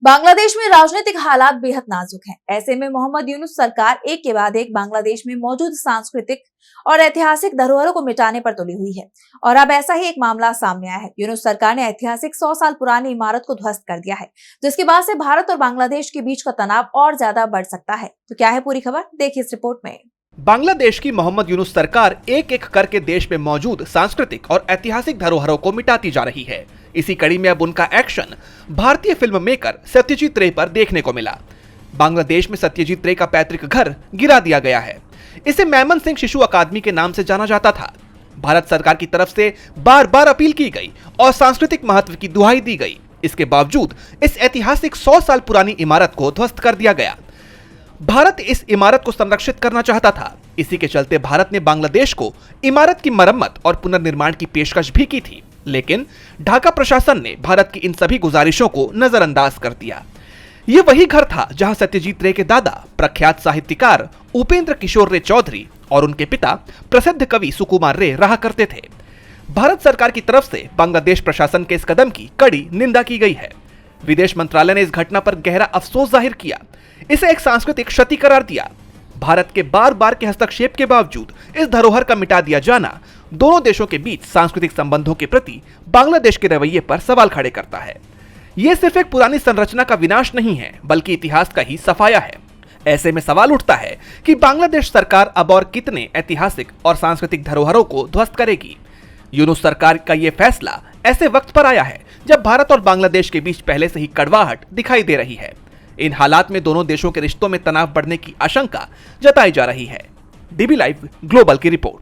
बांग्लादेश में राजनीतिक हालात बेहद नाजुक हैं। ऐसे में मोहम्मद यूनुस सरकार एक के बाद एक बांग्लादेश में मौजूद सांस्कृतिक और ऐतिहासिक धरोहरों को मिटाने पर तुली हुई है। और अब ऐसा ही एक मामला सामने आया है। यूनुस सरकार ने ऐतिहासिक 100 साल पुरानी इमारत को ध्वस्त कर दिया है, जिसके बाद से भारत और बांग्लादेश के बीच का तनाव और ज्यादा बढ़ सकता है। तो क्या है पूरी खबर, देखिए इस रिपोर्ट में। बांग्लादेश की मोहम्मद यूनुस सरकार एक एक करके देश में मौजूद सांस्कृतिक और ऐतिहासिक धरोहरों को मिटाती जा रही है। इसी कड़ी में अब उनका एक्शन भारतीय फिल्म मेकर सत्यजीत रे पर देखने को मिला। बांग्लादेश में सत्यजीत रे का पैतृक घर गिरा दिया गया है। इसे मैमन सिंह शिशु अकादमी के नाम से जाना जाता था। भारत सरकार की तरफ से बार बार अपील की गई और सांस्कृतिक महत्व की दुहाई दी गई। इसके बावजूद इस ऐतिहासिक 100 साल पुरानी इमारत को ध्वस्त कर दिया गया। भारत इस इमारत को संरक्षित करना चाहता था। इसी के चलते भारत ने बांग्लादेश को इमारत की मरम्मत और पुनर्निर्माण की पेशकश भी की थी, लेकिन ढाका प्रशासन ने भारत की इन सभी गुजारिशों को नजरअंदाज कर दिया। ये वही घर था जहां सत्यजीत रे के दादा प्रख्यात साहित्यकार उपेंद्र किशोर रे चौधरी और उनके पिता प्रसिद्ध कवि सुकुमार रे रहा करते थे। भारत सरकार की तरफ से बांग्लादेश प्रशासन के इस कदम की कड़ी निंदा की गई है। विदेश मंत्रालय ने इस घटना पर गहरा अफसोस जाहिर किया, इसे एक सांस्कृतिक क्षति करार दिया। भारत के बार बार के हस्तक्षेप के बावजूद इस धरोहर का मिटा दिया जाना दोनों देशों के बीच सांस्कृतिक संबंधों के प्रति बांग्लादेश के रवैये पर सवाल खड़े करता है। यह सिर्फ एक पुरानी संरचना का विनाश नहीं है, बल्कि इतिहास का ही सफाया है। ऐसे में सवाल उठता है कि बांग्लादेश सरकार अब और कितने ऐतिहासिक और सांस्कृतिक धरोहरों को ध्वस्त करेगी। यूनुस सरकार का यह फैसला ऐसे वक्त पर आया है जब भारत और बांग्लादेश के बीच पहले से ही कड़वाहट दिखाई दे रही है। इन हालात में दोनों देशों के रिश्तों में तनाव बढ़ने की आशंका जताई जा रही है। डीबी लाइव ग्लोबल की रिपोर्ट।